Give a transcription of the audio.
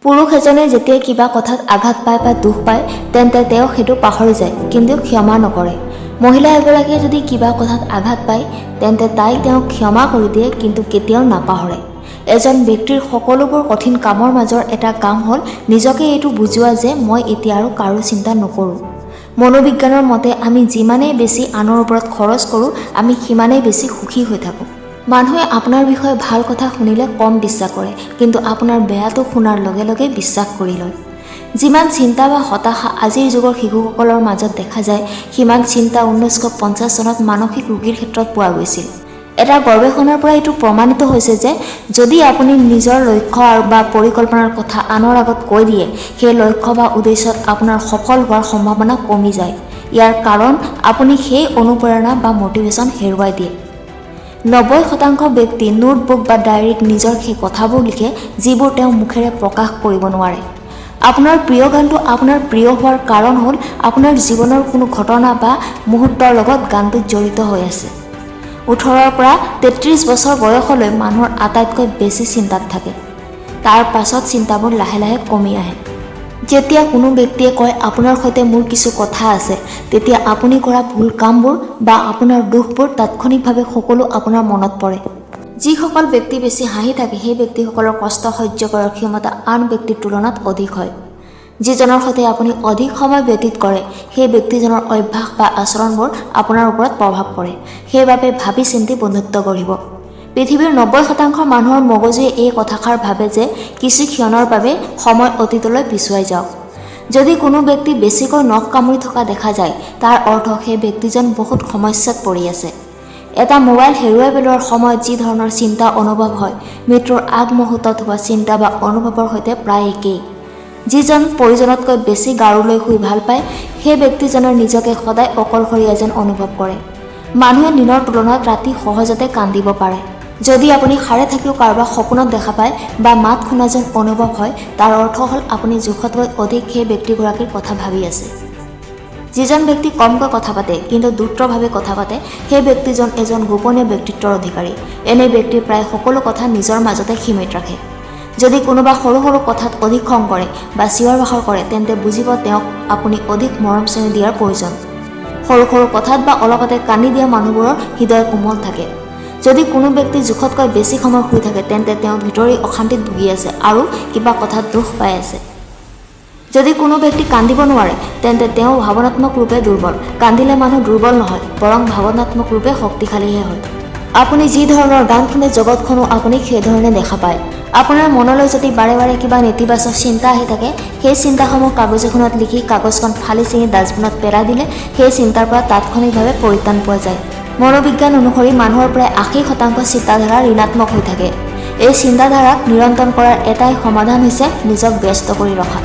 পুৰুষ এজনে যেতিয়া কিবা কথাত আঘাত পায় বা দুখ পায় তেন্তে তেওঁ সেইটো পাহৰি যায় কিন্তু ক্ষমা নকৰে। মহিলা এগৰাকীয়ে যদি কিবা কথাত আঘাত পায় তেন্তে তাইক তেওঁ ক্ষমা কৰি দিয়ে কিন্তু কেতিয়াও নাপাহৰে। এজন ব্যক্তিৰ সকলোবোৰ কঠিন কামৰ মাজৰ এটা কাম হ'ল নিজকে এইটো বুজোৱা যে মই এতিয়া আৰু কাৰো চিন্তা নকৰোঁ। মনোবিজ্ঞানৰ মতে আমি যিমানেই বেছি আনৰ ওপৰত খৰচ কৰোঁ আমি সিমানেই বেছি সুখী হৈ থাকোঁ। মানুহে আপোনাৰ বিষয়ে ভাল কথা শুনিলে কম বিশ্বাস কৰে কিন্তু আপোনাৰ বেয়াটো শুনাৰ লগে লগে বিশ্বাস কৰি লয়। যিমান চিন্তা বা হতাশা আজিৰ যুগৰ শিশুসকলৰ মাজত দেখা যায় সিমান চিন্তা 1950 চনত মানসিক ৰোগীৰ ক্ষেত্ৰত পোৱা গৈছিল। এটা গৱেষণাৰ পৰা এইটো প্ৰমাণিত হৈছে যে যদি আপুনি নিজৰ লক্ষ্য বা পৰিকল্পনাৰ কথা আনৰ আগত কৈ দিয়ে সেই লক্ষ্য বা উদ্দেশ্যত আপোনাৰ সফল হোৱাৰ সম্ভাৱনা কমি যায়। ইয়াৰ কাৰণ আপুনি সেই অনুপ্ৰেৰণা বা মটিভেশ্যন হেৰুৱাই দিয়ে। 90% ব্যক্তি নোটবুক বা ডায়েৰীত নিজৰ সেই কথাবোৰ লিখে যিবোৰ তেওঁ মুখেৰে প্ৰকাশ কৰিব নোৱাৰে। আপোনাৰ প্ৰিয় গানটো আপোনাৰ প্ৰিয় হোৱাৰ কাৰণ হ'ল আপোনাৰ জীৱনৰ কোনো ঘটনা বা মুহূৰ্তৰ লগত গানটোত জড়িত হৈ আছে। 18 পৰা 33 বছৰ বয়সলৈ মানুহৰ আটাইতকৈ বেছি চিন্তাত থাকে। তাৰ পাছত চিন্তাবোৰ লাহে লাহে কমি আহে। যেতিয়া কোনো ব্যক্তিয়ে কয় আপোনাৰ সৈতে মোৰ কিছু কথা আছে তেতিয়া আপুনি কৰা ভুল কামবোৰ বা আপোনাৰ দুখবোৰ তাৎক্ষণিকভাৱে সকলো আপোনাৰ মনত পৰে। যিসকল ব্যক্তি বেছি হাঁহি থাকে সেই ব্যক্তিসকলৰ কষ্ট সহ্য কৰাৰ ক্ষমতা আন ব্যক্তিৰ তুলনাত অধিক হয়। যিজনৰ সৈতে আপুনি অধিক সময় ব্যতীত কৰে সেই ব্যক্তিজনৰ অভ্যাস বা আচৰণবোৰ আপোনাৰ ওপৰত প্ৰভাৱ পৰে। সেইবাবে ভাবি চিন্তি বন্ধুত্ব গঢ়িব। পৃথিৱীৰ 90% মানুহৰ মগজুৱে এই কথাষাৰ ভাবে যে কিছু ক্ষণৰ বাবে সময় অতীতলৈ পিছুৱাই যাওক। যদি কোনো ব্যক্তি বেছিকৈ নখ কামুৰি থকা দেখা যায় তাৰ অৰ্থ সেই ব্যক্তিজন বহুত সমস্যাত পৰি আছে। এটা মোবাইল হেৰুৱাই পেলোৱাৰ সময়ত যি ধৰণৰ চিন্তা অনুভৱ হয় মৃত্যুৰ আগমুহূৰ্তত হোৱা চিন্তা বা অনুভৱৰ সৈতে প্ৰায় একেই। যিজন প্ৰয়োজনতকৈ বেছি গাৰুলৈ শুই ভাল পায় সেই ব্যক্তিজনৰ নিজকে সদায় অকলশৰীয়া যেন অনুভৱ কৰে। মানুহে দিনৰ তুলনাত ৰাতি সহজতে কান্দিব পাৰে। যদি আপুনি সাৰে থাকিও কাৰোবাক সপোনত দেখা পায় বা মাত শুনা যেন অনুভৱ হয় তাৰ অৰ্থ হ'ল আপুনি জোখতকৈ অধিক সেই ব্যক্তিগৰাকীৰ কথা ভাবি আছে। যিজন ব্যক্তি কমকৈ কথা পাতে কিন্তু দ্ৰুতভাৱে কথা পাতে সেই ব্যক্তিজন এজন গোপনীয় ব্যক্তিত্বৰ অধিকাৰী। এনে ব্যক্তি প্ৰায় সকলো কথা নিজৰ মাজতে সীমিত ৰাখে। যদি কোনোবা সৰু সৰু কথাত অধিক খং কৰে বা চিঞৰ বাখৰ কৰে তেন্তে বুজিব তেওঁক আপুনি অধিক মৰম চেনেহ দিয়াৰ প্ৰয়োজন। সৰু সৰু কথাত বা অলপতে কান্দি দিয়া মানুহবোৰৰ হৃদয় কোমল থাকে। যদি কোনো ব্যক্তি জোখতকৈ বেছি সময় শুই থাকে তেন্তে তেওঁ ভিতৰি অশান্তিত ভুগি আছে আৰু কিবা কথাত দুখ পাই আছে। যদি কোনো ব্যক্তি কান্দিব নোৱাৰে তেন্তে তেওঁ ভাৱনাত্মক ৰূপে দুৰ্বল। কান্দিলে মানুহ দুৰ্বল নহয় বৰং ভাৱনাত্মক ৰূপে শক্তিশালীহে হয়। আপুনি যি ধৰণৰ গান শুনে জগতখনো আপুনি সেইধৰণে দেখা পায়। আপোনাৰ মনলৈ যদি বাৰে বাৰে কিবা নেতিবাচক চিন্তা আহি থাকে সেই চিন্তাসমূহ কাগজ এখনত লিখি কাগজখন ফালি চিঙি ডাষ্টবিনত পেলাই দিলে সেই চিন্তাৰ পৰা তাৎক্ষণিকভাৱে পৰিত্ৰাণ পোৱা যায়। মনোবিজ্ঞান অনুসৰি মানুহৰ প্ৰায় 80% চিন্তাধাৰা ঋণাত্মক হৈ থাকে। এই চিন্তাধাৰাক নিয়ন্ত্ৰণ কৰাৰ এটাই সমাধান হৈছে নিজক ব্যস্ত কৰি ৰখা।